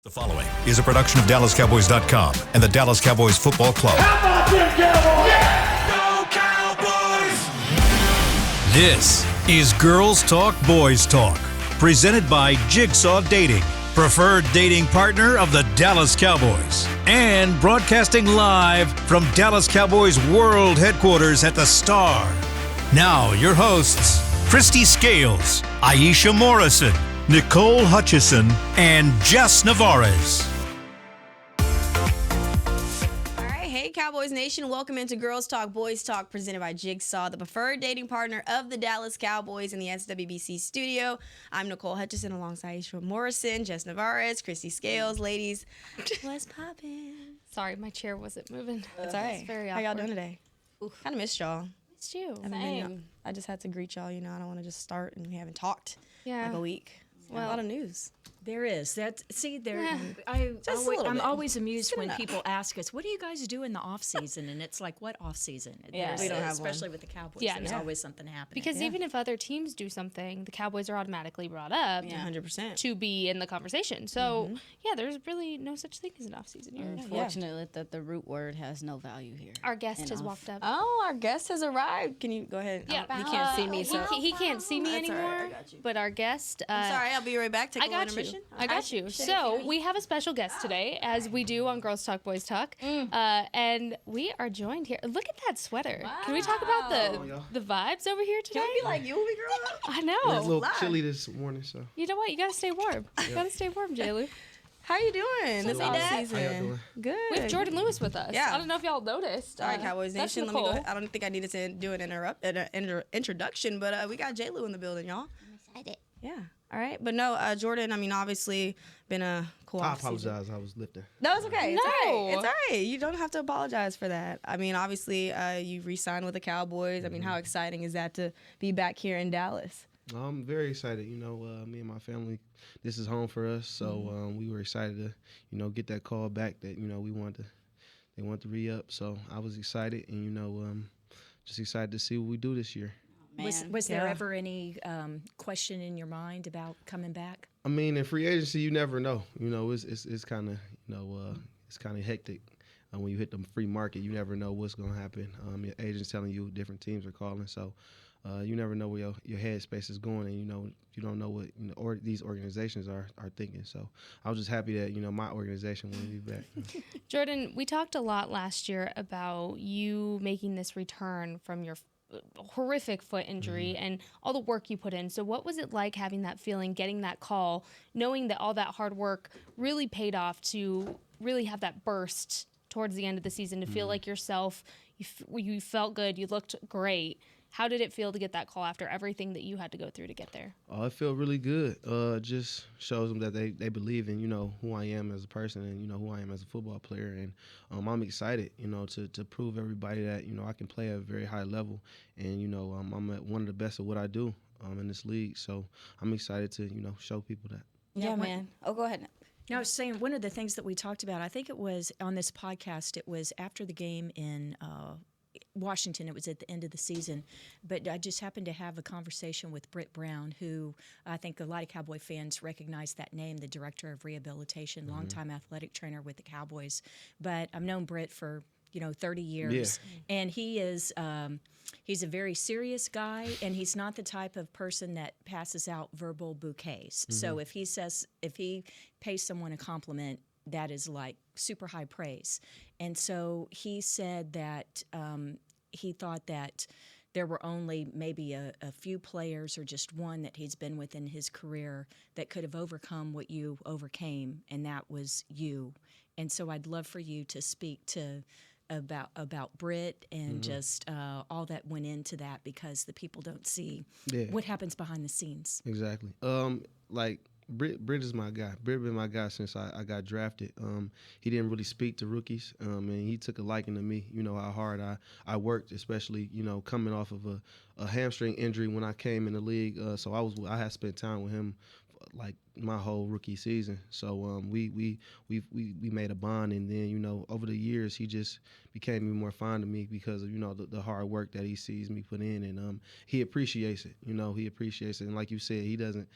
The following is a production of DallasCowboys.com and the Dallas Cowboys Football Club. How about them Cowboys? Yeah! Go Cowboys! This is Girls Talk, Boys Talk, presented by Jigsaw Dating, preferred dating partner of the Dallas Cowboys, and broadcasting live from Dallas Cowboys World Headquarters at the Star. Now, your hosts, Christy Scales, Aisha Morrison, Nicole Hutchison, and Jess Navarez. All right, hey Cowboys Nation, welcome into Girls Talk, Boys Talk, presented by Jigsaw, the preferred dating partner of the Dallas Cowboys in the SWBC studio. I'm Nicole Hutchison alongside Aisha Morrison, Jess Navarez, Christy Scales. Ladies, what's poppin'? Sorry, my chair wasn't moving. It's all right. It's very How awkward. y'all doing today? Kind of missed y'all. Missed you. I just had to greet y'all. You know, I don't want to just start and we haven't talked Yeah. like a week. Well, a lot of news. There is that. See, there. Yeah. I'm always amused when enough. people ask us, "What do you guys do in the off season?" And it's like, "What off season?" Yeah, we don't have one. especially with the Cowboys. Yeah, There's no. always something happening. Because even if other teams do something, the Cowboys are automatically brought up 100%. to be in the conversation. So, yeah, there's really no such thing as an off-season year. Unfortunately, that the root word has no value here. Our guest has Enough. walked up. Oh, our guest has arrived. Can you go ahead? Yeah, He can't see me, so. He can't see me That's all anymore. right, I got you. But our guest. I'm sorry, I'll be right back. Take I a little got intermission. you. I got you. So we have a special guest today, as we do on Girls Talk, Boys Talk, and we are joined here. Look at that sweater. Can we talk about the vibes over here today? Can we be like you when we grow up? I It's a know. little chilly this morning, so. You know what? You gotta stay warm. You gotta stay warm, J-Lou. How you doing this off How y'all season? doing? Good. We have Jordan Lewis with us. Yeah. I don't know if y'all noticed. All right, Cowboys that's Nation. Let me go Nicole. ahead. I don't think I needed to do an introduction, but we got J-Lou in the building, y'all. Yeah. All right. But no, Jordan, I mean, obviously been a cool I off season. apologize. I was lifting. No, it's okay. It's all right. No. It's all right. You don't have to apologize for that. I mean, obviously, you re-signed with the Cowboys. I mean, how exciting is that to be back here in Dallas? I'm very excited. You know, me and my family, this is home for us. So we were excited to, get that call back that, they wanted to re-up. So I was excited and, just excited to see what we do this year. was there Yeah. ever any question in your mind about coming back? I mean, in free agency, you never know. It's kind of, it's kind of hectic. When you hit the free market, you never know what's going to happen. Your agent's telling you different teams are calling. So you never know where your headspace is going, and you don't know what or these organizations are thinking. So I was just happy that my organization will be back. Jordan, we talked a lot last year about you making this return from your horrific foot injury and all the work you put in. So what was it like having that feeling, getting that call, knowing that all that hard work really paid off to really have that burst towards the end of the season, to feel like yourself, you felt good, you looked great. How did it feel to get that call after everything that you had to go through to get there? Oh, it felt really good. Just shows them that they believe in who I am as a person and who I am as a football player, and I'm excited to prove everybody that I can play at a very high level, and I'm at one of the best at what I do in this league. So I'm excited to show people that. Yeah, man. Oh, go ahead. No, I was saying one of the things that we talked about, I think it was on this podcast, it was after the game in Washington. It was at the end of the season. But I just happened to have a conversation with Britt Brown, who I think a lot of Cowboy fans recognize that name, the director of rehabilitation, longtime athletic trainer with the Cowboys. But I've known Britt for 30 years. Yeah. And he is he's a very serious guy, and he's not the type of person that passes out verbal bouquets. So if he pays someone a compliment, that is like super high praise. And so he said that he thought that there were only maybe a few players or just one that he's been with in his career that could have overcome what you overcame, and that was you. And so I'd love for you to speak about Britt and just all that went into that, because the people don't see what happens behind the scenes. Exactly. Britt is my guy. Britt been my guy since I got drafted. He didn't really speak to rookies, and he took a liking to me. How hard I worked, especially coming off of a hamstring injury when I came in the league. So I had spent time with him like my whole rookie season. So we made a bond, and then over the years he just became even more fond of me because of the hard work that he sees me put in, and he appreciates it. He appreciates it, and like you said, he doesn't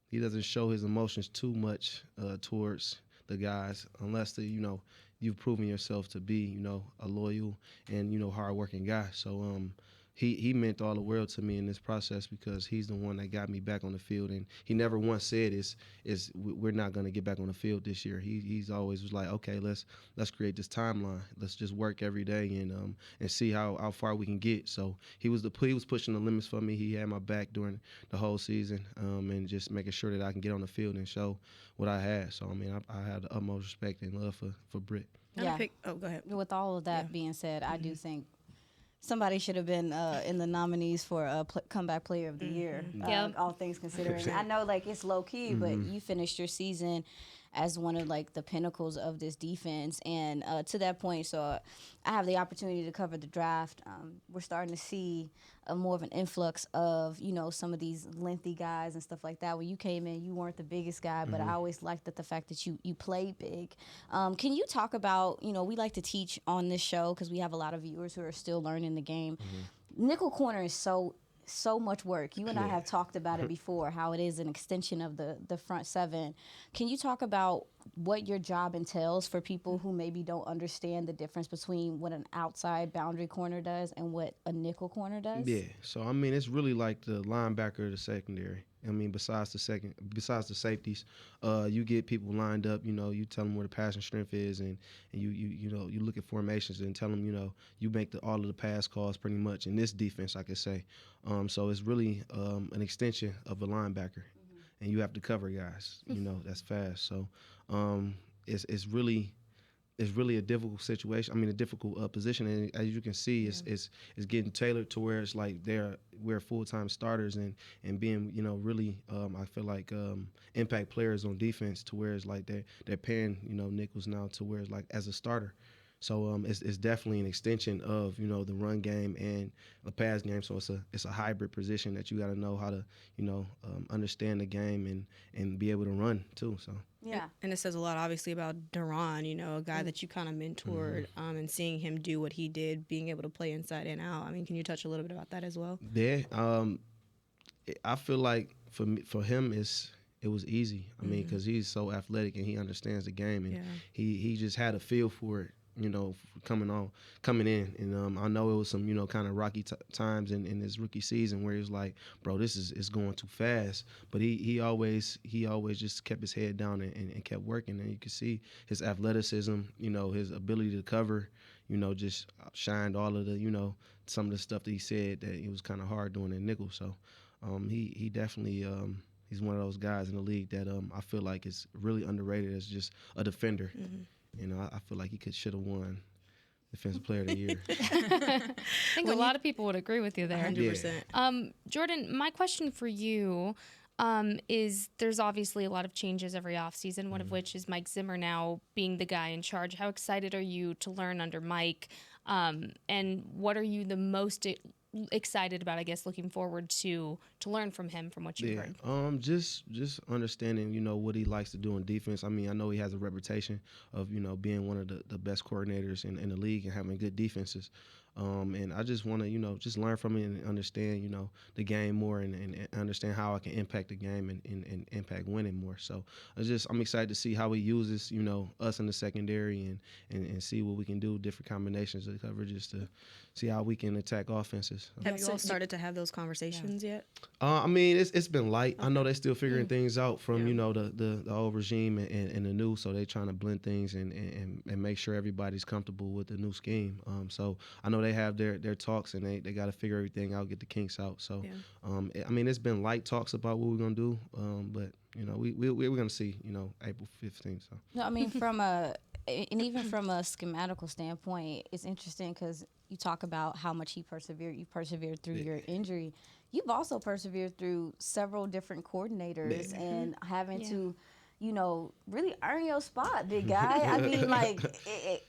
he doesn't show his emotions too much towards the guys unless you've proven yourself to be a loyal and hardworking guy. So he meant all the world to me in this process because he's the one that got me back on the field, and he never once said we're not going to get back on the field this year. He's always was like, okay, let's create this timeline. Let's just work every day and see how far we can get. So he was pushing the limits for me. He had my back during the whole season, and just making sure that I can get on the field and show what I had. So I mean, I had the utmost respect and love for Britt. Yeah. Go ahead. With all of that being said, I do think somebody should have been in the nominees for comeback player of the year. Yep. All things considering, I know like it's low key, but you finished your season as one of like the pinnacles of this defense, and to that point, so I have the opportunity to cover the draft. We're starting to see more of an influx of some of these lengthy guys and stuff like that. When you came in, you weren't the biggest guy, but I always liked the fact that you played big. Can you talk about we like to teach on this show because we have a lot of viewers who are still learning the game. Nickel corner is so much work. You and I have talked about it before, how it is an extension of the front seven. Can you talk about what your job entails for people who maybe don't understand the difference between what an outside boundary corner does and what a nickel corner does? Yeah. So I mean, it's really like the linebacker of the secondary. I mean, besides the safeties, you get people lined up. You tell them where the passing strength is, and you look at formations and tell them you make all of the pass calls pretty much in this defense, I could say. So it's really an extension of a linebacker, and you have to cover guys. That's fast. So it's really a difficult situation. I mean, a difficult position, and as you can see, it's getting tailored to where it's like we're full-time starters and being really I feel like impact players on defense to where it's like they're paying nickels now to where it's like as a starter. So it's definitely an extension of the run game and the pass game. So it's a hybrid position that you got to know how to understand the game and be able to run too. So Yeah. And it says a lot, obviously, about Duran, a guy that you kind of mentored, and seeing him do what he did, being able to play inside and out. I mean, can you touch a little bit about that as well? Yeah, I feel like for him it was easy. I mean, because he's so athletic and he understands the game, and he just had a feel for it. Coming in, and I know it was some kind of rocky times in his rookie season where he was like, bro, this is going too fast, but he always just kept his head down and kept working, and you could see his athleticism, his ability to cover, just shined all of the some of the stuff that he said that it was kind of hard doing in nickel. So he definitely he's one of those guys in the league that I feel like is really underrated as just a defender. I feel like he should have won Defensive Player of the Year. I think a lot of people would agree with you there. 100%. Jordan, my question for you is there's obviously a lot of changes every offseason, one of which is Mike Zimmer now being the guy in charge. How excited are you to learn under Mike? And what are you the most excited about, I guess, looking forward to learn from him from what you've heard? Just understanding, what he likes to do in defense. I mean, I know he has a reputation of, being one of the best coordinators in the league and having good defenses. And I just want to, just learn from him and understand, the game more and understand how I can impact the game and impact winning more. So I'm excited to see how he uses, us in the secondary and see what we can do, different combinations of coverages to see how we can attack offenses. Have you all started to have those conversations yet? I mean, it's been light. Okay. I know they're still figuring things out from, the old regime and the new, so they're trying to blend things and make sure everybody's comfortable with the new scheme. So I know they have their talks and they got to figure everything out, get the kinks out. So, I mean, it's been light talks about what we're going to do, but, we're going to see, April 15th. So. No, I mean, and even from a schematical standpoint, it's interesting because you talk about how much he persevered. You persevered through your injury. You've also persevered through several different coordinators and having to, really earn your spot, big guy. I mean, like,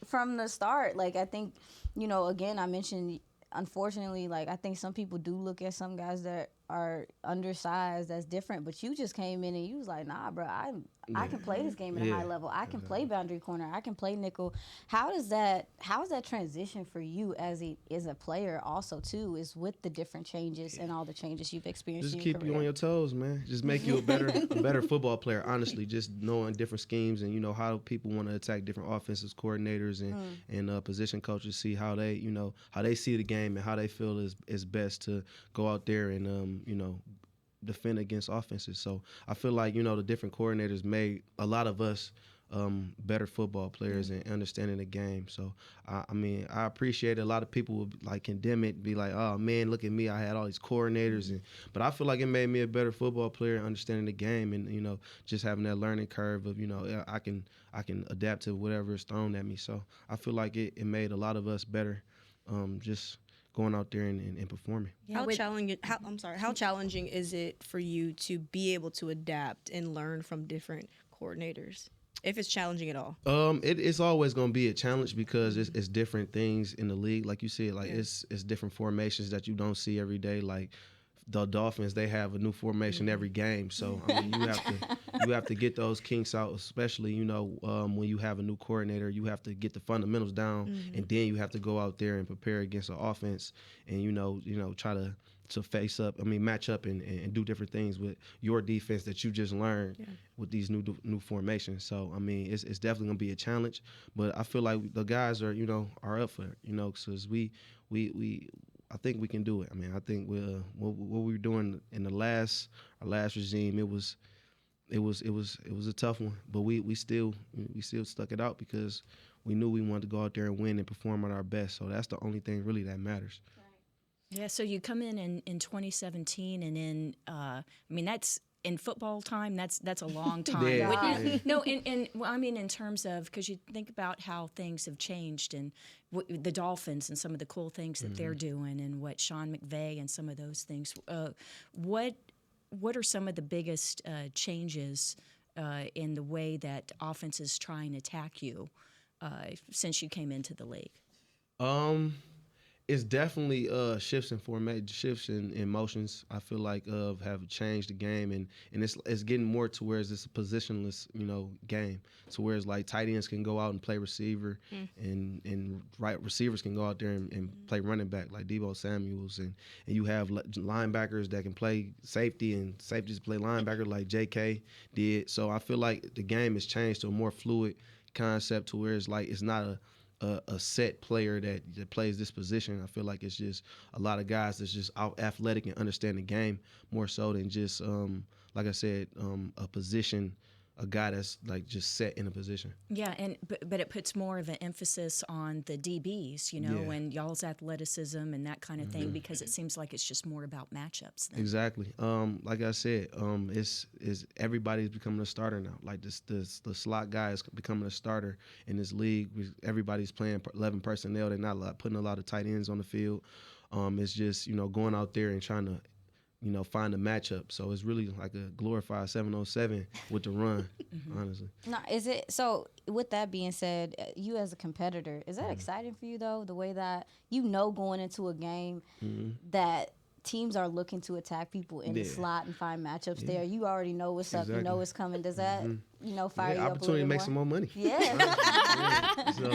from the start, like, I think, again, I mentioned, unfortunately, like, I think some people do look at some guys that are undersized, that's different. But you just came in and you was like, nah, bro, I can play this game at a high level. I can play boundary corner. I can play nickel. How is that transition for you as a player also too, is with the different changes and all the changes you've experienced? Just in your keep you career? on your toes, man. Just make you a better football player. Honestly, just knowing different schemes and how people want to attack different offensive coordinators and position coaches, see how they see the game and how they feel is best to go out there and defend against offenses. So I feel like the different coordinators made a lot of us better football players and understanding the game. So I appreciate it. A lot of people would like condemn it, be like, oh man, look at me, I had all these coordinators, but I feel like it made me a better football player, understanding the game and just having that learning curve of I can adapt to whatever is thrown at me. So I feel like it made a lot of us better, just going out there and performing. How challenging is it for you to be able to adapt and learn from different coordinators, if it's challenging at all? It's always going to be a challenge because it's different things in the league. Like you said, it's different formations that you don't see every day. Like the Dolphins, they have a new formation every game. So you have to get those kinks out, especially when you have a new coordinator. You have to get the fundamentals down, and then you have to go out there and prepare against an offense, and try to face up. Match up and do different things with your defense that you just learned with these new formations. So it's definitely gonna be a challenge, but I feel like the guys are up for it. Because I think we can do it. I think what we were doing in our last regime, it was a tough one, but we still stuck it out because we knew we wanted to go out there and win and perform at our best. So that's the only thing really that matters. Yeah, so you come in 2017, and in that's in football time. That's a long time. No, in terms of, because you think about how things have changed and the Dolphins and some of the cool things that they're doing, and what Sean McVay and some of those things. What are some of the biggest changes in the way that offenses try and attack you since you came into the league? It's definitely shifts in format, shifts in motions. I feel like have changed the game, and it's getting more to where it's a positionless game. So whereas like tight ends can go out and play receiver, and right receivers can go out there and play running back like Deebo Samuels, and you have linebackers that can play safety, and safeties play linebacker like J.K. did. So I feel like the game has changed to a more fluid concept to where it's not a set player that plays this position. I feel like it's just a lot of guys that's just out athletic and understand the game more so than just like I said, a position, a guy that's like just set in a position. Yeah, but it puts more of an emphasis on the DBs, and y'all's athleticism and that kind of thing, because it seems like it's just more about matchups then. Exactly. Like I said, it's everybody's becoming a starter now. Like the slot guy is becoming a starter in this league. Everybody's playing 11 personnel. They're not putting a lot of tight ends on the field. It's just going out there and trying to find a matchup. So it's really like a glorified 7-on-7 with the run, honestly. Now, so with that being said, you as a competitor, is that exciting for you though? The way that going into a game that teams are looking to attack people in the slot and find matchups there. You already know what's up. You know what's coming. Does that fire you up a little opportunity to make some more money. Yeah. So,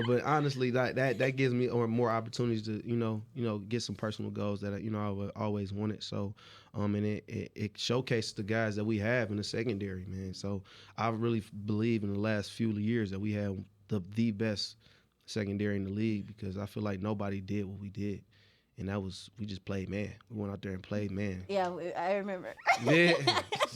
but honestly, that gives me more opportunities to get some personal goals that I've always wanted. So, and it showcases the guys that we have in the secondary, man. So I really believe in the last few years that we have the best secondary in the league, because I feel like nobody did what we did. And we just played man. We went out there and played man. Yeah, I remember. Yeah,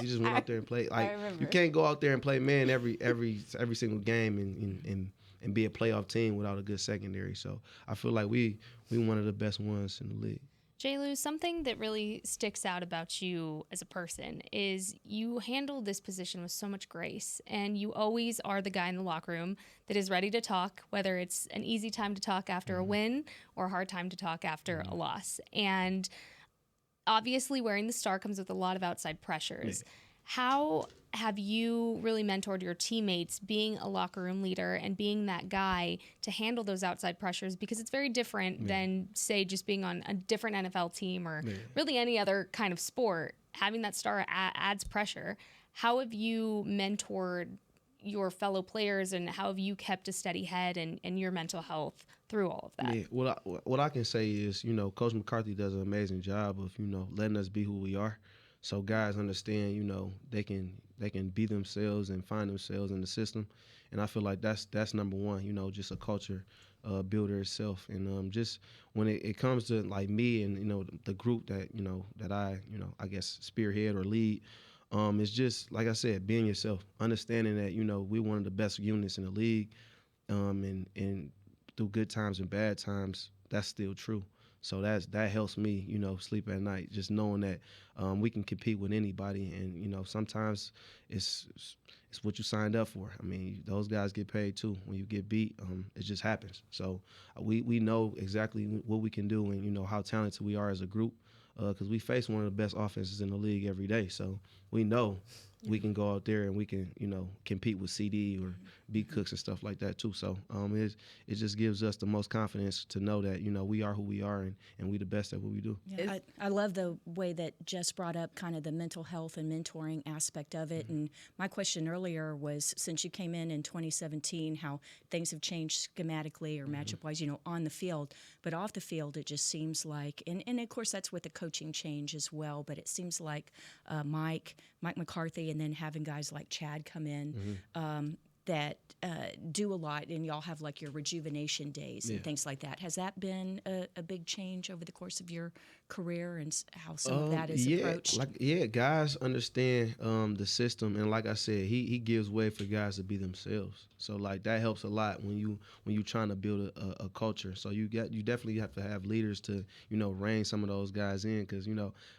we just went out there and played. Like, you can't go out there and play man every single game and be a playoff team without a good secondary. So I feel like we one of the best ones in the league. J-Lu, something that really sticks out about you as a person is you handle this position with so much grace, and you always are the guy in the locker room that is ready to talk, whether it's an easy time to talk after a win or a hard time to talk after a loss. And obviously wearing the star comes with a lot of outside pressures. How have you really mentored your teammates being a locker room leader and being that guy to handle those outside pressures? Because it's very different than, say, just being on a different NFL team or really any other kind of sport. Having that star adds pressure. How have you mentored your fellow players, and how have you kept a steady head and your mental health through all of that? Yeah, what I can say is, Coach McCarthy does an amazing job of, letting us be who we are. So guys understand, they can be themselves and find themselves in the system. And I feel like that's number one, just a culture builder itself. And just when it comes to like me and, the group that, that I guess spearhead or lead, it's just, like I said, being yourself, understanding that, we're one of the best units in the league. And through good times and bad times, that's still true. So that helps me, sleep at night, just knowing that we can compete with anybody. And, sometimes it's what you signed up for. I mean, those guys get paid too. When you get beat, it just happens. So we know exactly what we can do and, how talented we are as a group, because we face one of the best offenses in the league every day. So we know we can go out there and we can, compete with CD or B Cooks and stuff like that too. So it just gives us the most confidence to know that, we are who we are and we the best at what we do. Yeah, I love the way that Jess brought up kind of the mental health and mentoring aspect of it. And my question earlier was, since you came in 2017, how things have changed schematically or matchup-wise, on the field. But off the field, it just seems like, and of course that's with the coaching change as well, but it seems like Mike McCarthy, and then having guys like Chad come in that do a lot, and y'all have like your rejuvenation days and things like that. Has that been a big change over the course of your career, and how some of that is approached? Guys understand the system, and like I said, he gives way for guys to be themselves. So like that helps a lot when you trying to build a culture. So you definitely have to have leaders to rein some of those guys in, because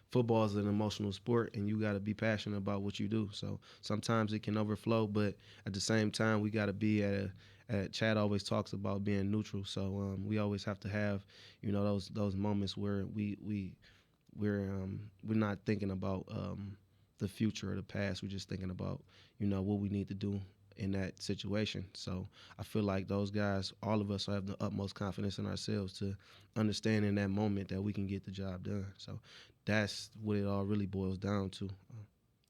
football is an emotional sport, and you got to be passionate about what you do. So sometimes it can overflow, but at the same time, we got to be Chad always talks about being neutral. So we always have to have, those moments where we're not thinking about the future or the past. We're just thinking about, what we need to do in that situation. So I feel like those guys, all of us have the utmost confidence in ourselves to understand in that moment that we can get the job done. So that's what it all really boils down to.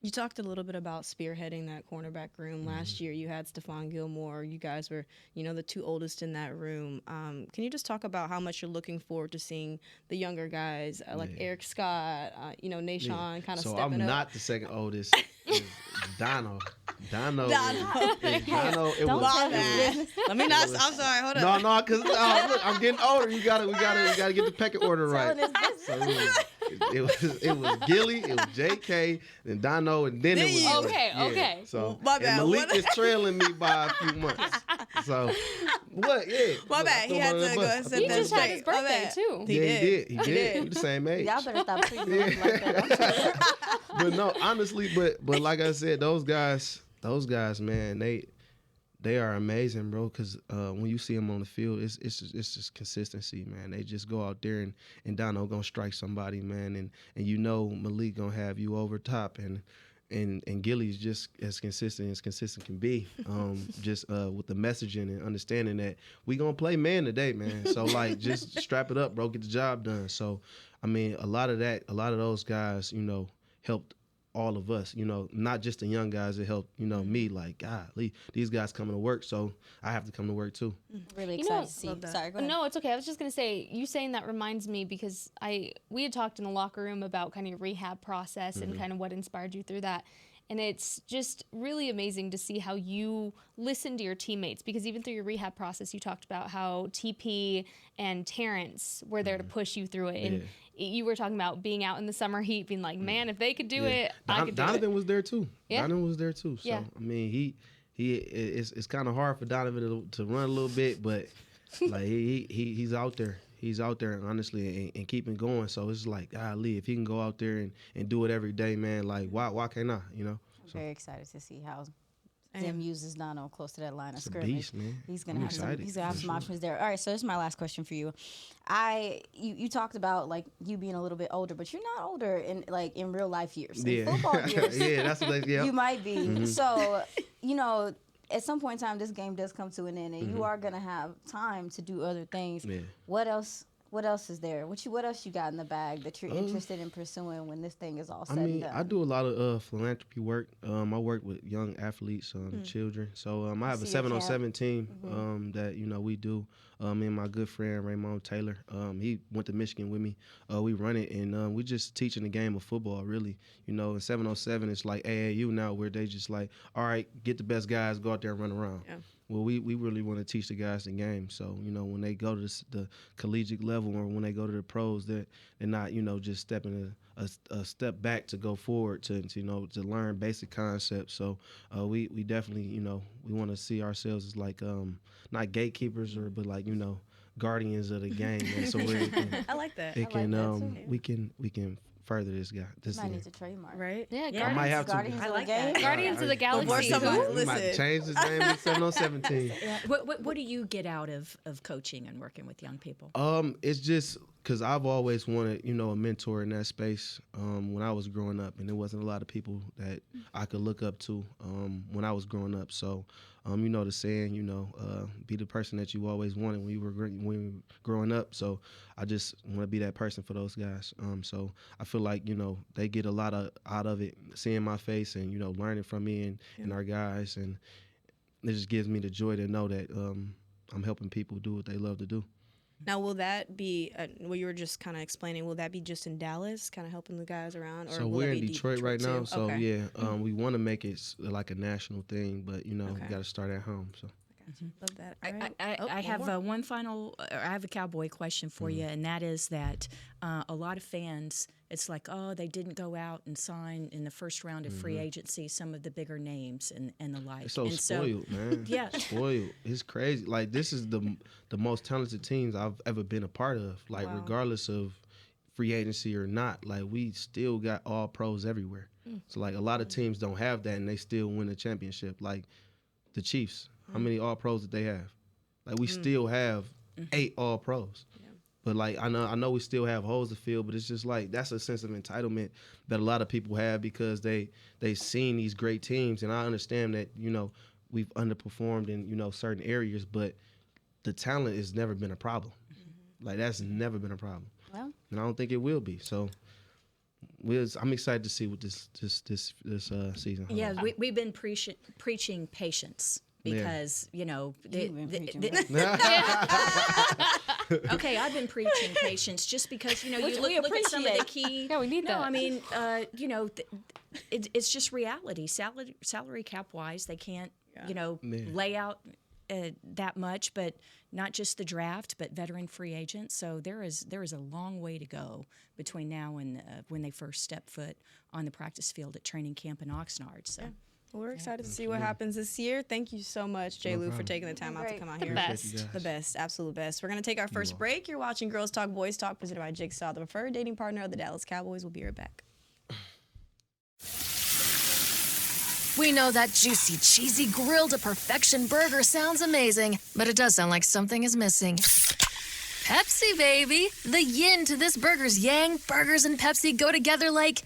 You talked a little bit about spearheading that cornerback room. Last year you had Stephon Gilmore. You guys were, the two oldest in that room. Can you just talk about how much you're looking forward to seeing the younger guys like Eric Scott, Nashawn kind of stepping up? So I'm not the second oldest. It's Dono. Let me not. I'm sorry. Hold on. No, because look, I'm getting older. We gotta get the pecking order right. So it was Gilly, it was JK, then Dono, and then it was Okay. So My bad. and Malik is trailing me by a few months. So what? Yeah. My bad. He had to go and set He that just had straight. his birthday too. He did. We the same age. Y'all better stop treating me like that. But no, honestly, but like I said, those guys, man, they are amazing, bro. Because when you see them on the field, it's just consistency, man. They just go out there and Dono gonna strike somebody, man, and Malik gonna have you over top, and Gilly's just as consistent can be. Just with the messaging and understanding that we gonna play man today, man. So like, just strap it up, bro. Get the job done. So I mean, a lot of those guys, helped all of us, not just the young guys. It helped, me. Like, golly, these guys coming to work, so I have to come to work too. Really excited to see. Sorry, go ahead. No, it's okay. I was just gonna say, you saying that reminds me, because we had talked in the locker room about kind of your rehab process and kind of what inspired you through that. And it's just really amazing to see how you listen to your teammates, because even through your rehab process, you talked about how TP and Terrence were there to push you through it. And you were talking about being out in the summer heat, being like, man, if they could do it, I could do it. Donovan was there too. Yeah. Donovan was there too. So, I mean, it's kind of hard for Donovan to run a little bit, but like he's out there. He's out there, honestly, and keeping going. So it's like, golly, if he can go out there and do it every day, man, like, why can't I, I'm very excited to see how Zim uses Nano close to that line of It's a scrimmage. beast, man. He's gonna I'm have excited, he's gonna have for some sure. options there. All right, so this is my last question for you. You talked about like you being a little bit older, but you're not older in real life years. In Yeah. football years, Yeah, that's what they, yeah. you might be. So, at some point in time, this game does come to an end, and you are gonna have time to do other things. Yeah. What else? What else is there? What else you got in the bag that you're interested in pursuing when this thing is all said and done? I do a lot of philanthropy work. I work with young athletes, children. So I have a see your 707 team that we do. Me and my good friend Raymond Taylor. He went to Michigan with me. We run it, and we just teaching the game of football. Really, in 707 it's like AAU now, where they just like, all right, get the best guys, go out there and run around. Yeah. Well, we really want to teach the guys the game. So, when they go to the collegiate level or when they go to the pros, they're not, just stepping a step back to go forward to learn basic concepts. So we definitely, we want to see ourselves as like not gatekeepers but like, guardians of the game. And so I like that. we can further this guy. This Might need to trademark. Right? Yeah, Yeah. I might have to. Guardians of the like game. that. Guardians of the Galaxy. We might change his name to 717. Yeah. What do you get out of coaching and working with young people? It's just because I've always wanted, a mentor in that space when I was growing up, and there wasn't a lot of people that I could look up to when I was growing up. So, the saying, be the person that you always wanted when you were growing up. So I just want to be that person for those guys. So I feel like, they get a lot out of it, seeing my face and, learning from me and our guys. And it just gives me the joy to know that I'm helping people do what they love to do. Now, will that be what you were just kind of explaining? Will that be just in Dallas, kind of helping the guys around? Or So will we're that in be Detroit right now. too? So Okay. yeah, we want to make it like a national thing, but we Okay. got to start at home. So Love that. All right. I one have more. one final. I have a Cowboy question for you, and that is that a lot of fans, it's like, oh, they didn't go out and sign in the first round of free agency some of the bigger names and the like. it's so and spoiled, man. Yeah. Spoiled. It's crazy. Like this is the most talented teams I've ever been a part of. Like regardless of free agency or not, like we still got all pros everywhere. So like a lot of teams don't have that, and they still win the championship. Like the Chiefs. How many all pros did they have? Like we still have 8 all pros. But like I know we still have holes to fill, but it's just like that's a sense of entitlement that a lot of people have because they've seen these great teams, and I understand that we've underperformed in certain areas, but the talent has never been a problem. Like that's never been a problem, Well, and I don't think it will be. So I'm excited to see what this season holds. Yeah, we've been preaching patience because You've been preaching okay, I've been preaching patience just because you Which look we at some of the key. Yeah, we need that. No, I mean, it's just reality. Salary cap wise, they can't lay out that much, but not just the draft, but veteran free agents. So there is a long way to go between now and when they first step foot on the practice field at training camp in Oxnard. So. Well, we're excited to see what happens this year. Thank you so much, J. Lou, for taking the time out to Great. come out The here. best. The best, absolute best. We're going to take our first break. You're watching Girls Talk, Boys Talk, presented by Jigsaw, the preferred dating partner of the Dallas Cowboys. We'll be right back. We know that juicy, cheesy, grilled to perfection burger sounds amazing, but it does sound like something is missing. Pepsi, baby! The yin to this burger's yang. Burgers and Pepsi go together like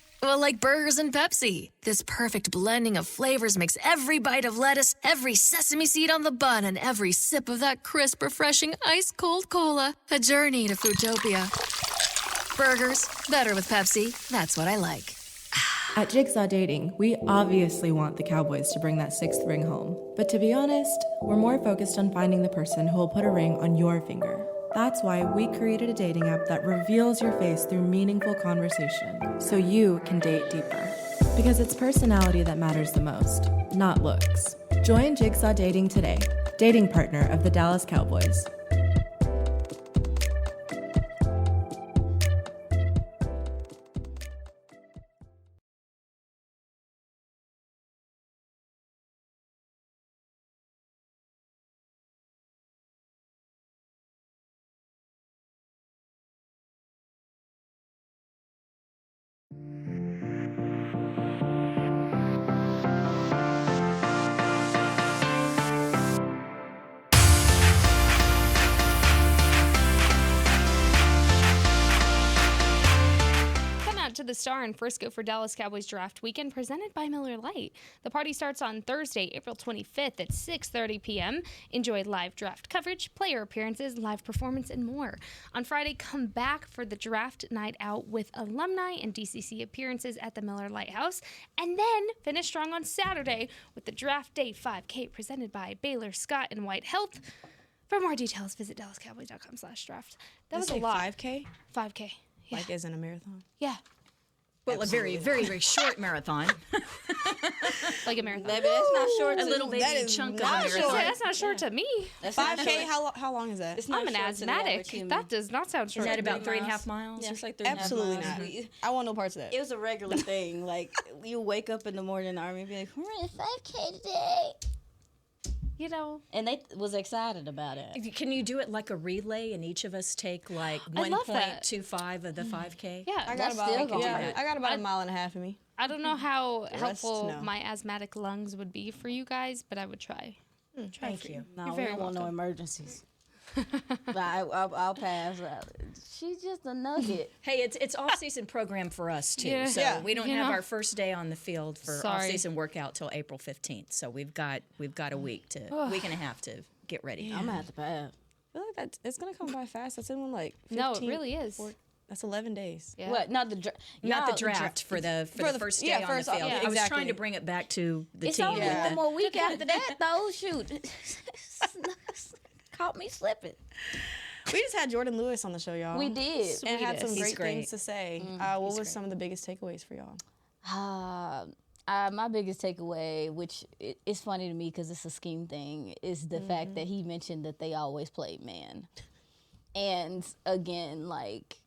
burgers and Pepsi. This perfect blending of flavors makes every bite of lettuce, every sesame seed on the bun, and every sip of that crisp, refreshing, ice-cold cola a journey to Foodtopia. Burgers, better with Pepsi. That's what I like. At Jigsaw Dating, we obviously want the Cowboys to bring that 6th ring home. But to be honest, we're more focused on finding the person who will put a ring on your finger. That's why we created a dating app that reveals your face through meaningful conversation, so you can date deeper. Because it's personality that matters the most, not looks. Join Jigsaw Dating today, dating partner of the Dallas Cowboys. the Star in Frisco for Dallas Cowboys Draft Weekend, presented by Miller Lite. The party starts on Thursday, April 25th at 6:30 p.m. Enjoy live draft coverage, player appearances, live performance, and more. On Friday, come back for the draft night out with alumni and DCC appearances at the Miller Lighthouse, and then finish strong on Saturday with the Draft Day 5K presented by Baylor Scott and White Health. For more details, visit dallascowboys.com/draft. That was a lot. 5K? 5K. Yeah. Like as in a marathon? Yeah. Well, a very, very, very short marathon. Like a marathon. Baby, that's not short. A little That baby is chunk of a not marathon. short. That's not short to me. That's not 5K, short. how long is that? It's not I'm an short to the average asthmatic. human. That does not sound Is short. that to about me. 3.5 miles? It's like 3.5 Absolutely miles. not. I want no parts of that. It was a regular thing. Like, you wake up in the morning in the army and be like, we're running 5K today. You know, And they was excited about it. Can you do it like a relay and each of us take like I love that. 1.25 of the 5K? yeah. I got That's about still gonna yeah, hurt. I got about a mile and a half of me. I don't know how rest, helpful no. my asthmatic lungs would be for you guys, but I would try. Thank you. No, You're we very don't want no welcome. emergencies. But I'll pass. She's just a nugget. Hey, it's off-season program for us too. Yeah. So Yeah. we don't You have know. our first day on the field for Sorry. off-season workout till April 15th. So we've got a week and a half to get ready. I'm gonna have to pass. I feel like it's gonna come by fast. That's in like 15, No, it really is. That's 11 days. Yeah. What? Not the Not the y'all- draft for the first day on first the off, field. yeah, I was exactly. trying to bring it back to the It's team. only with one the- more week after that, though. Shoot. Caught me slipping. We just had Jordan Lewis on the show, y'all. We did. And had some Sweetest. great He's great. things to say. What was some of the biggest takeaways for y'all? My biggest takeaway, which is funny to me because it's a scheme thing, is the fact that he mentioned that they always played man. And again, like,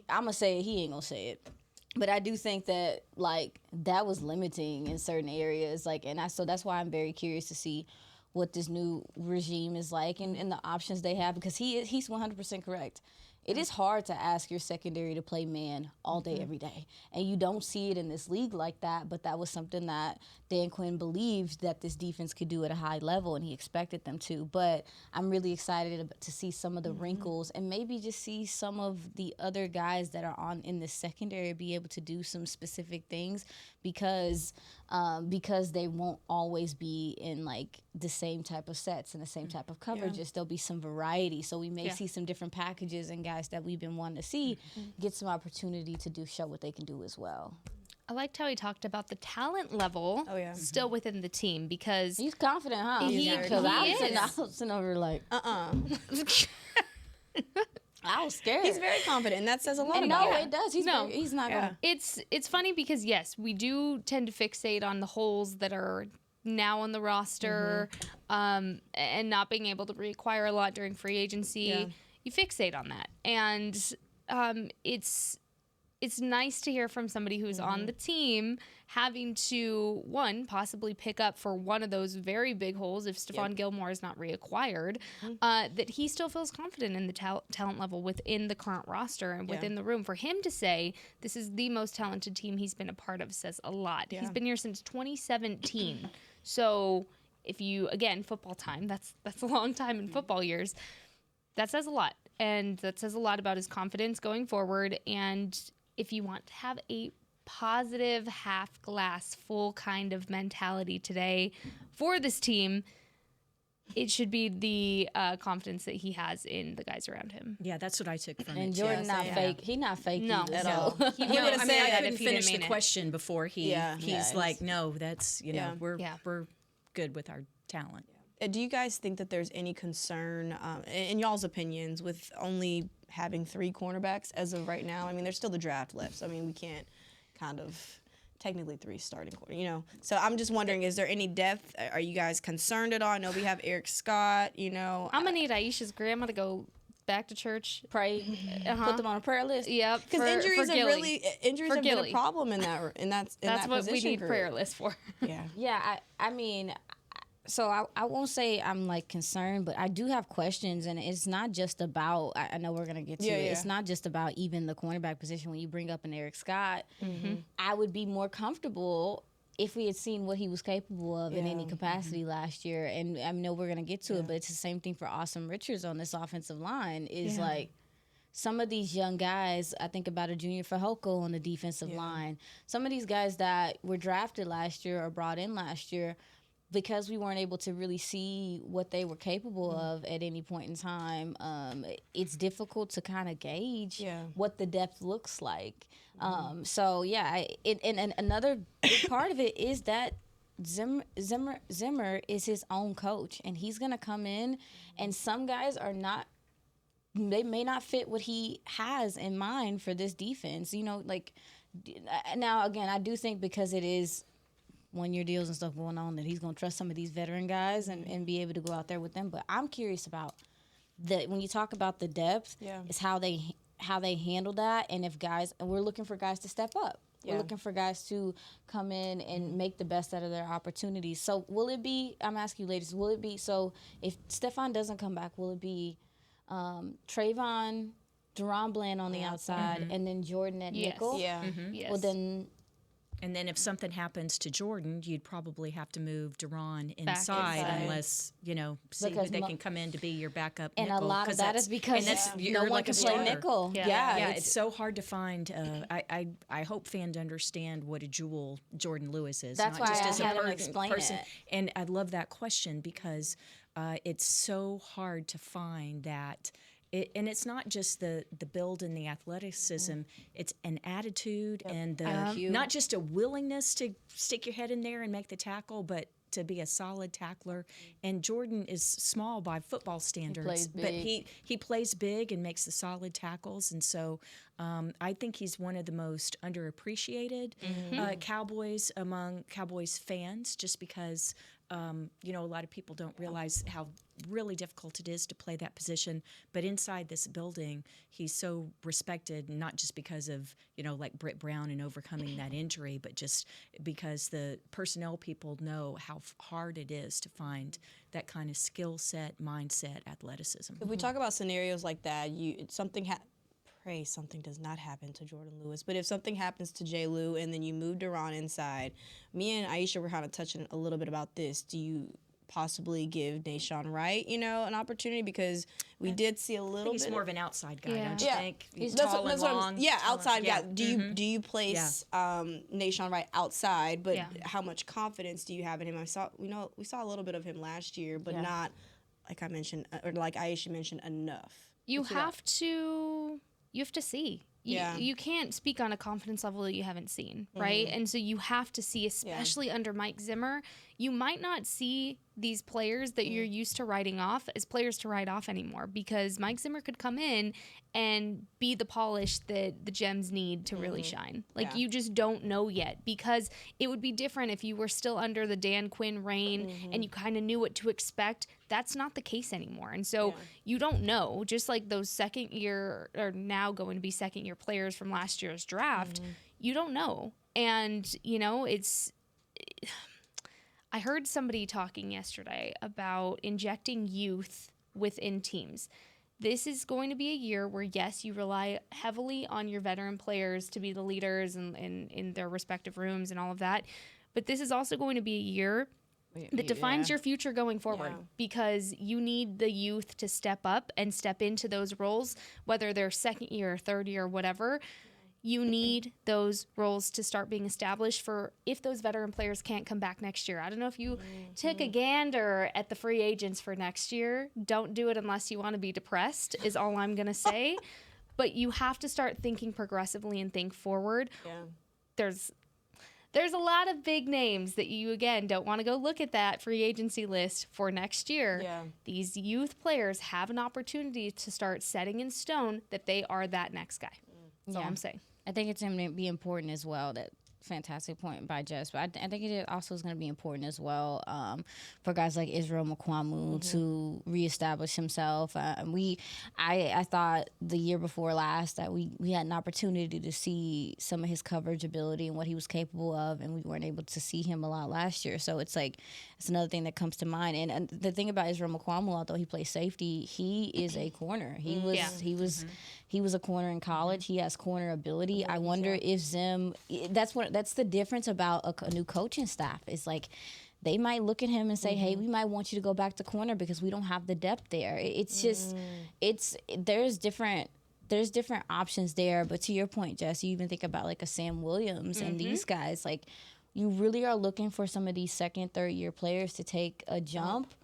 I'm going to say it, he ain't going to say it. But I do think that, like, that was limiting in certain areas. Like, so that's why I'm very curious to see what this new regime is like and the options they have, because he's 100% correct. It is hard to ask your secondary to play man all day, every day. And you don't see it in this league like that, but that was something that Dan Quinn believed that this defense could do at a high level, and he expected them to. But I'm really excited to see some of the wrinkles and maybe just see some of the other guys that are in the secondary be able to do some specific things because they won't always be in like the same type of sets and the same type of coverages. There'll be some variety, so we may see some different packages and guys that we've been wanting to see get some opportunity to show what they can do as well. I liked how he talked about the talent level still within the team because He's confident, huh? He Because I is. was sitting over like, I was scared. He's very confident, and that says a lot and about no, him. it does. He's No. he's not Yeah. gonna. it's funny because yes, we do tend to fixate on the holes that are now on the roster, and not being able to reacquire a lot during free agency. Yeah. You fixate on that, and it's nice to hear from somebody who's on the team having to, one, possibly pick up for one of those very big holes if Stephon Gilmore is not reacquired, that he still feels confident in the talent level within the current roster and within the room. For him to say this is the most talented team he's been a part of says a lot. Yeah. He's been here since 2017. So if you, again, football time, that's a long time in football years. That says a lot. And that says a lot about his confidence going forward. And if you want to have a positive half glass full kind of mentality today for this team, it should be the confidence that he has in the guys around him. Yeah, that's what I took from And it. Jordan Yeah, not same. fake. He not fake No. at No. all. He No, wouldn't I mean, say I that couldn't if he didn't finish the mean it. question before he's Yeah, like, no, that's, Yeah. we're Yeah. good with our talent. Do you guys think that there's any concern, in y'all's opinions, with only having 3 cornerbacks as of right now? I mean, there's still the draft left, so I mean, we can't kind of technically 3 starting corner, So I'm just wondering, is there any depth? Are you guys concerned at all? I know we have Eric Scott, I'm gonna need Aisha's grandma to go back to church. Pray. Put them on a prayer list. Yep, because injuries have Gilly. injuries For have been Gilly. a problem in that That's that what we position need group. prayer lists for. Yeah. Yeah, I mean, so I won't say I'm like concerned, but I do have questions, and it's not just about. I know we're gonna get to it. Yeah. It's not just about even the cornerback position. When you bring up an Eric Scott, I would be more comfortable if we had seen what he was capable of in any capacity last year. And I know we're gonna get to it, but it's the same thing for Awesome Richards on this offensive line. Is like some of these young guys, I think about a Junior Fajoko on the defensive line. Some of these guys that were drafted last year or brought in last year, because we weren't able to really see what they were capable of at any point in time, it's difficult to kind of gauge what the depth looks like. So, and another big part of it is that Zimmer is his own coach, and he's going to come in, and some guys are not, they may not fit what he has in mind for this defense. You know, like, now, again, I do think because it is one-year deals and stuff going on that he's going to trust some of these veteran guys and be able to go out there with them. But I'm curious about when you talk about the depth, is how they handle that, and if guys, and we're looking for guys to step up. We're looking for guys to come in and make the best out of their opportunities. So will it be, I'm asking you ladies, will it be, so if Stephon doesn't come back, will it be Trayvon, Deron Bland on the outside, and then Jordan at nickel? Yeah. Yes. Well, then... And then if something happens to Jordan, you'd probably have to move Deron inside unless, see Because who they can come in to be your backup and nickel. a lot of that is because no one can play nickel. Yeah, it's so hard to find. I hope fans understand what a jewel Jordan Lewis is. That's not why just I as a had him explain person. it. And I love that question because it's so hard to find that. And it's not just the build and the athleticism; it's an attitude and not just a willingness to stick your head in there and make the tackle, but to be a solid tackler. And Jordan is small by football standards, but he plays big and makes the solid tackles. And so I think he's one of the most underappreciated Cowboys among Cowboys fans, just because a lot of people don't realize how really difficult it is to play that position. But inside this building, he's so respected, not just because of, like Britt Brown and overcoming that injury, but just because the personnel people know how hard it is to find that kind of skill set, mindset, athleticism. If we talk about scenarios like that, pray something does not happen to Jordan Lewis. But if something happens to J. Lou and then you move Deron inside, me and Aisha were kind of touching a little bit about this. Do you possibly give Nahshon Wright, an opportation? Because we did see a little bit. He's more of an outside guy, don't you think? He's tall and long. Outside guy. Do you place Nahshon Wright outside? But how much confidence do you have in him? We saw a little bit of him last year, but not, like I mentioned, or like Aisha mentioned, enough. You have to see. You can't speak on a confidence level that you haven't seen, right? And so you have to see, especially under Mike Zimmer, you might not see these players that you're used to writing off as players to write off anymore, because Mike Zimmer could come in and be the polish that the Gems need to really shine. Like, you just don't know yet, because it would be different if you were still under the Dan Quinn reign and you kind of knew what to expect. That's not the case anymore. And so you don't know, just like those second year, or now going to be second year players from last year's draft, you don't know. And, I heard somebody talking yesterday about injecting youth within teams. This is going to be a year where, yes, you rely heavily on your veteran players to be the leaders in their respective rooms and all of that. But this is also going to be a year that defines your future going forward, because you need the youth to step up and step into those roles, whether they're second year or third year or whatever. You need those roles to start being established for if those veteran players can't come back next year. I don't know if you took a gander at the free agents for next year. Don't do it unless you want to be depressed, is all I'm going to say. But you have to start thinking progressively and think forward. There's a lot of big names that you, again, don't want to go look at that free agency list for next year. These youth players have an opportunity to start setting in stone that they are that next guy. That's all I'm saying. I think it's going to be important as well. That fantastic point by Jess, but I think it also is going to be important as well for guys like Israel Mukuamu to reestablish himself. I thought the year before last that we had an opportunity to see some of his coverage ability and what he was capable of, and we weren't able to see him a lot last year. So it's another thing that comes to mind. And the thing about Israel Mukuamu, although he plays safety, he is a corner. He was a corner in college. He has corner ability. I wonder if Zim. That's the difference about a new coaching staff. It's like they might look at him and say, "Hey, we might want you to go back to corner because we don't have the depth there." It's just there's different there's different options there. But to your point, Jess, you even think about like a Sam Williams and these guys, like you really are looking for some of these second, third year players to take a jump.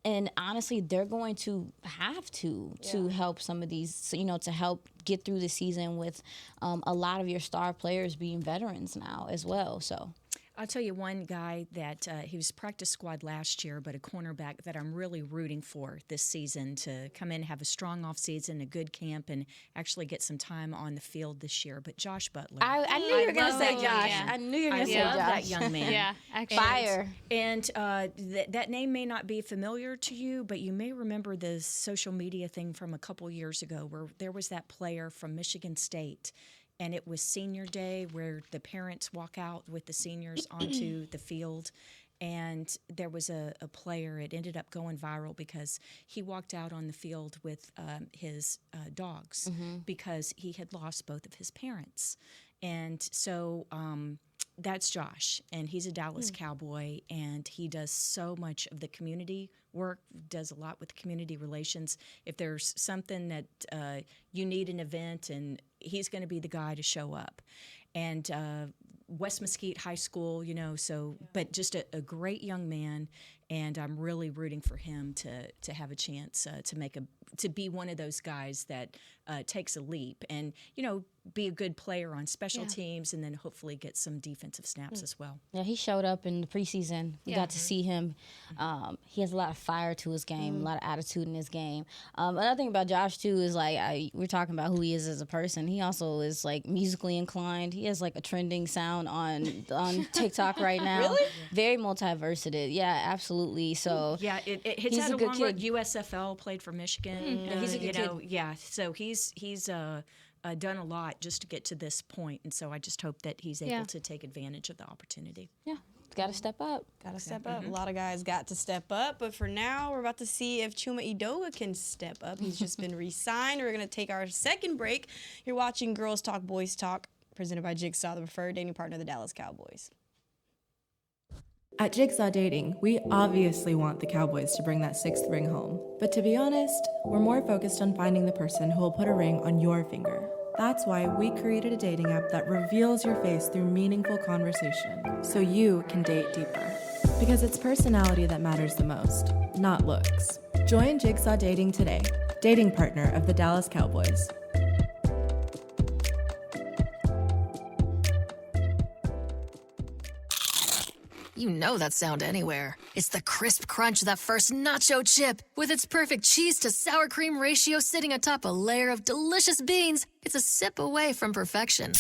And honestly, they're going to have to help some of these, you know, to help get through the season with a lot of your star players being veterans now as well. So I'll tell you one guy that he was practice squad last year, but a cornerback that I'm really rooting for this season to come in, have a strong offseason, a good camp, and actually get some time on the field this year. But Josh Butler. I knew you were going to say love Josh. that young- I knew you were going to say I love Josh. that young man. Yeah, actually. Fire. And that name may not be familiar to you, but you may remember the social media thing from a couple years ago where there was that player from Michigan State, and it was senior day where the parents walk out with the seniors onto the field. And there was a player, it ended up going viral because he walked out on the field with his dogs because he had lost both of his parents. And so that's Josh, and he's a Dallas Cowboy, and he does so much of the community work, does a lot with community relations. If there's something that you need an event, and he's going to be the guy to show up. And West Mesquite High School, you know, so, but just a great young man, and I'm really rooting for him to have a chance to be one of those guys that takes a leap and, you know, be a good player on special teams and then hopefully get some defensive snaps as well. Yeah, he showed up in the preseason. We got to see him. He has a lot of fire to his game, a lot of attitude in his game. Another thing about Josh, too, is like we're talking about who he is as a person. He also is like musically inclined. He has like a trending sound on TikTok right now. Really? Very multiversed. Yeah, absolutely. So Yeah, it hits he's out a a good long kid. road. USFL played for Michigan. He's a good you know, kid. Yeah, so he's done a lot just to get to this point, and so I just hope that he's able to take advantage of the opportunity. yeah, got to step up. Got to step up. A lot of guys got to step up. But for now, we're about to see if Chuma Edoga can step up. He's just been re-signed. We're going to take our second break. You're watching Girls Talk, Boys Talk, presented by Jigsaw, the preferred dating partner of the Dallas Cowboys. At Jigsaw Dating, we obviously want the Cowboys to bring that sixth ring home. But to be honest, we're more focused on finding the person who will put a ring on your finger. That's why we created a dating app that reveals your face through meaningful conversation, so you can date deeper. Because it's personality that matters the most, not looks. Join Jigsaw Dating today, dating partner of the Dallas Cowboys. You know that sound anywhere. It's the crisp crunch of that first nacho chip. With its perfect cheese to sour cream ratio sitting atop a layer of delicious beans, it's a sip away from perfection.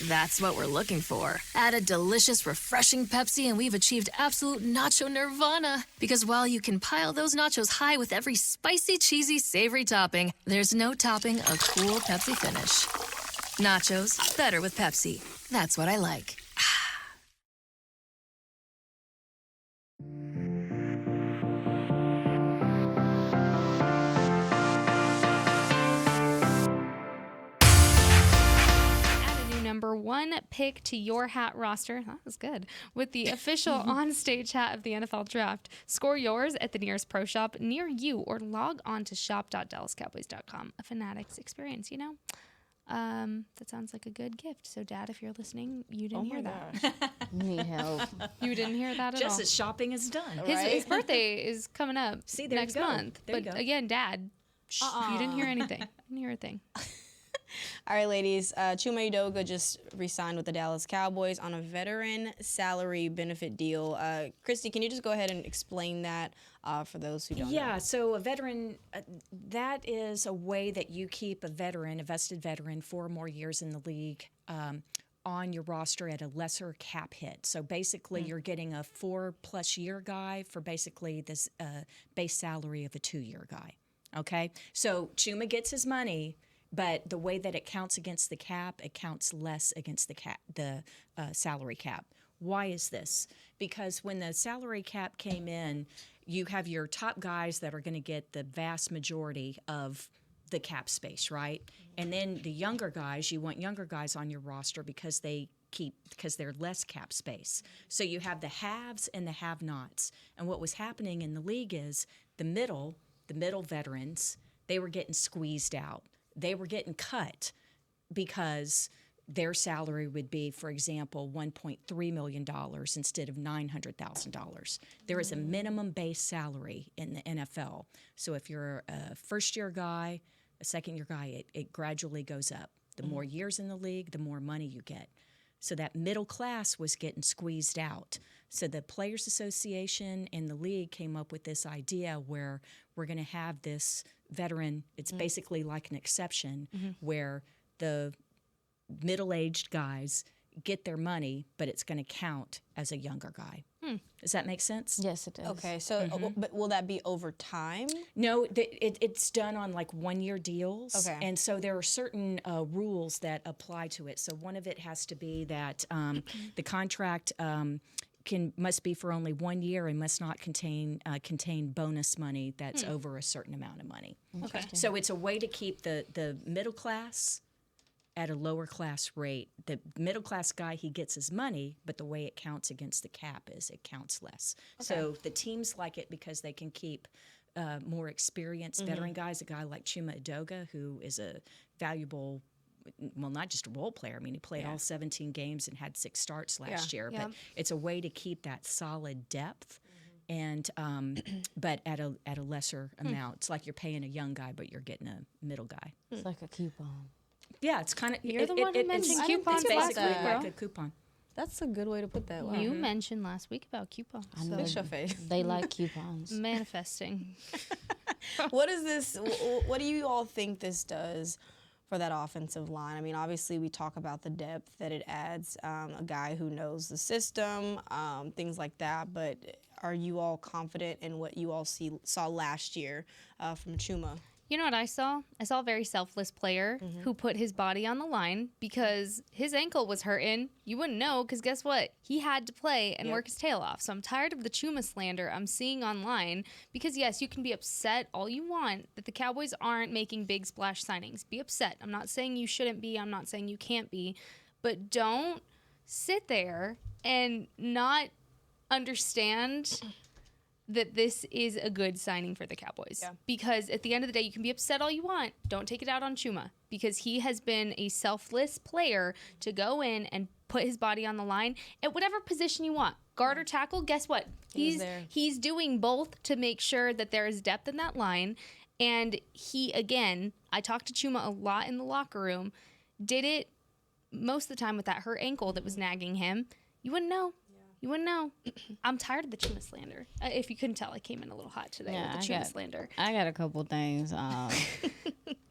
That's what we're looking for. Add a delicious, refreshing Pepsi and we've achieved absolute nacho nirvana. Because while you can pile those nachos high with every spicy, cheesy, savory topping, there's no topping a cool Pepsi finish. Nachos, better with Pepsi. That's what I like. Number one pick to your hat roster. That was good. With the official on-stage hat of the NFL Draft. Score yours at the nearest pro shop near you or log on to shop.dallascowboys.com. A Fanatics experience, you know? That sounds like a good gift. So, Dad, if you're listening, you didn't hear that. Need help. You didn't hear that at all. Just as shopping is done. His birthday is coming up See, there you next go. month. There you But go. again, Dad, you didn't hear anything. Didn't hear a thing. All right, ladies. Chuma Edoga just re-signed with the Dallas Cowboys on a veteran salary benefit deal. Christy, can you just go ahead and explain that for those who don't know? Yeah, so a veteran, that is a way that you keep a vested veteran, 4 more years in the league on your roster at a lesser cap hit. So basically you're getting a 4+ year guy for basically this base salary of a 2-year guy. Okay? So Chuma gets his money, but the way that it counts against the cap, it counts less against the salary cap. Why is this? Because when the salary cap came in, you have your top guys that are going to get the vast majority of the cap space, right? And then the younger guys, you want younger guys on your roster because they're less cap space. So you have the haves and the have-nots. And what was happening in the league is the middle veterans, they were getting squeezed out. they were getting cut because their salary would be, for example, $1.3 million instead of $900,000. There is a minimum base salary in the NFL. So if you're a first-year guy, a second-year guy, it gradually goes up. The more years in the league, the more money you get. So that middle class was getting squeezed out. So the Players Association and the league came up with this idea where we're going to have this veteran, it's basically like an exception, where the middle-aged guys get their money, but it's going to count as a younger guy. Does that make sense? Yes, it does. Okay, so but will that be over time? No, it's done on like one-year deals. Okay. And so there are certain rules that apply to it. So one of it has to be that the contract must be for only 1 year and must not contain bonus money that's over a certain amount of money. Okay. So it's a way to keep the middle class at a lower class rate. The middle class guy, he gets his money, but the way it counts against the cap is it counts less. So the teams like it because they can keep more experienced veteran guys, a guy like Chuma Edoga, who is a valuable, well, not just a role player. I mean, he played all 17 games and had 6 starts last year, but it's a way to keep that solid depth. And but at a lesser amount. It's like you're paying a young guy, but you're getting a middle guy. It's like a coupon. Yeah, it's kind of. You're the one who mentioned coupons It's last basically week, like bro. a coupon. That's a good way to put that. Wow. You mentioned last week about coupons. I know Fix your face. they like coupons. Manifesting. What is this? What do you all think this does for that offensive line? I mean, obviously we talk about the depth that it adds, a guy who knows the system, things like that. But are you all confident in what you all saw last year from Chuma? You know what I saw? I saw a very selfless player who put his body on the line because his ankle was hurting. You wouldn't know because guess what? He had to play and work his tail off. So I'm tired of the Chuma slander I'm seeing online because, yes, you can be upset all you want that the Cowboys aren't making big splash signings. Be upset. I'm not saying you shouldn't be. I'm not saying you can't be. But don't sit there and not understand that this is a good signing for the Cowboys. Yeah. Because at the end of the day, you can be upset all you want. Don't take it out on Chuma because he has been a selfless player to go in and put his body on the line at whatever position you want. Guard or tackle, guess what? He's doing both to make sure that there is depth in that line. And he, again, I talked to Chuma a lot in the locker room, did it most of the time with that hurt ankle that was nagging him. You wouldn't know. You wouldn't know. I'm tired of the Chuma slander. If you couldn't tell, I came in a little hot today with the Chuma slander. I got a couple things.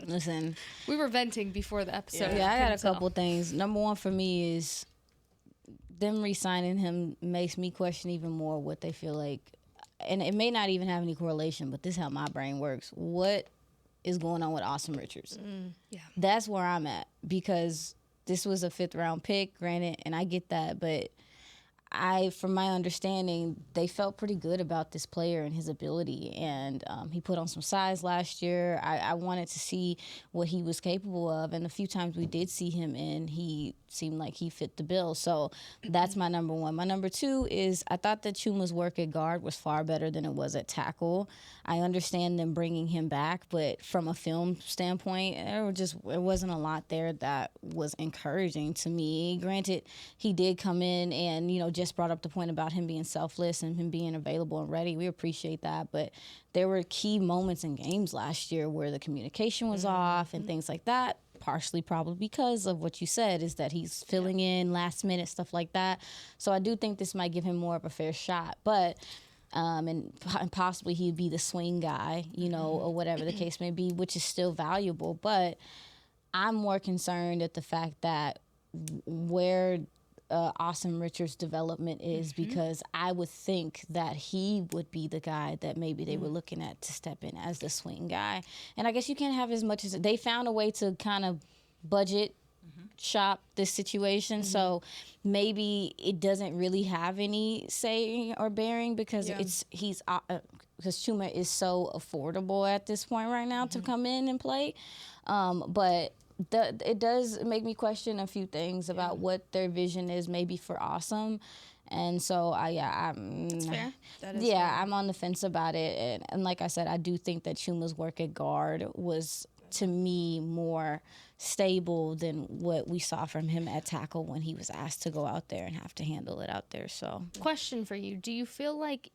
Listen. We were venting before the episode. Yeah, I got a couple things. Number one for me is them re-signing him makes me question even more what they feel like. And it may not even have any correlation, but this is how my brain works. What is going on with Austin Richards? Yeah. That's where I'm at because this was a 5th round pick, granted, and I get that, but from my understanding, they felt pretty good about this player and his ability. And he put on some size last year. I wanted to see what he was capable of. And the few times we did see him in, he seemed like he fit the bill. So that's my number one. My number two is I thought that Chuma's work at guard was far better than it was at tackle. I understand them bringing him back, but from a film standpoint, there wasn't a lot there that was encouraging to me. Granted, he did come in and, just brought up the point about him being selfless and him being available and ready. We appreciate that, but there were key moments in games last year where the communication was off and things like that, partially probably because of what you said, is that he's filling in last minute, stuff like that. So I do think this might give him more of a fair shot, but and possibly he'd be the swing guy, or whatever the case may be, which is still valuable. But I'm more concerned at the fact that where Austin Richards' development is, because I would think that he would be the guy that maybe they were looking at to step in as the swing guy. And I guess you can't have as much as they found a way to kind of budget shop this situation, so maybe it doesn't really have any say or bearing because because Chuma is so affordable at this point right now to come in and play, but it does make me question a few things about what their vision is maybe for Awesome. And so, That's fair. I'm on the fence about it. And like I said, I do think that Chuma's work at guard was to me, more stable than what we saw from him at tackle when he was asked to go out there and have to handle it out there. So, Question for you. Do you feel like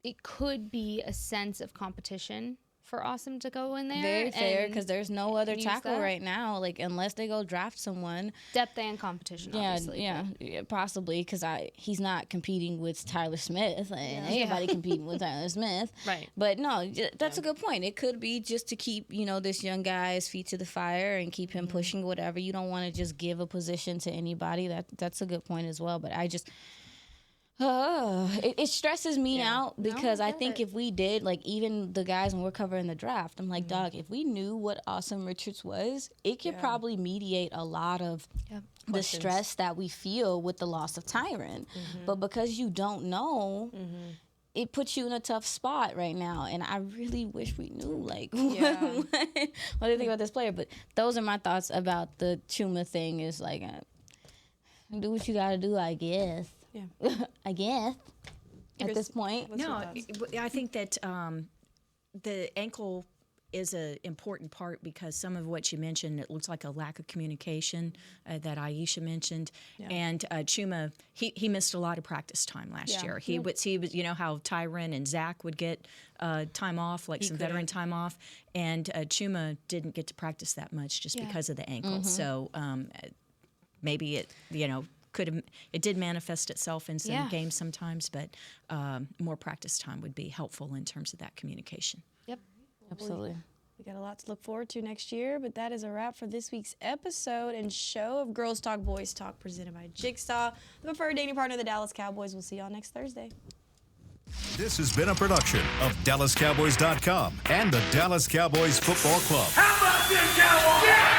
it could be a sense of competition for Awesome to go in there? very fair, and because there's no other use tackle that? right now. Like, unless they go draft someone. Depth and competition, obviously. Yeah, possibly, because he's not competing with Tyler Smith, and everybody competing with Tyler Smith. Right. But no, that's a good point. It could be just to keep, this young guy's feet to the fire and keep him pushing whatever. You don't want to just give a position to anybody. That's a good point as well. But I just... it stresses me out, because I think if we did, like, even the guys when we're covering the draft, I'm like, dog, if we knew what Awesome Richards was, it could probably mediate a lot of the stress that we feel with the loss of Tyron. But because you don't know, it puts you in a tough spot right now. And I really wish we knew, like, what do you think about this player? But those are my thoughts about the Chuma thing, is like, do what you got to do, I guess. Yeah. I guess at this point. No, I think that the ankle is an important part, because some of what you mentioned, it looks like a lack of communication that Aisha mentioned, and Chuma, he missed a lot of practice time last year. He was, how Tyron and Zach would get time off, like some veteran time off, and Chuma didn't get to practice that much just because of the ankle. So maybe it, it did manifest itself in some games sometimes, but more practice time would be helpful in terms of that communication. Yep. Absolutely. We got a lot to look forward to next year, but that is a wrap for this week's episode and show of Girls Talk, Boys Talk, presented by Jigsaw, the preferred dating partner of the Dallas Cowboys. We'll see y'all next Thursday. This has been a production of DallasCowboys.com and the Dallas Cowboys Football Club. How about this, Cowboys? Yeah!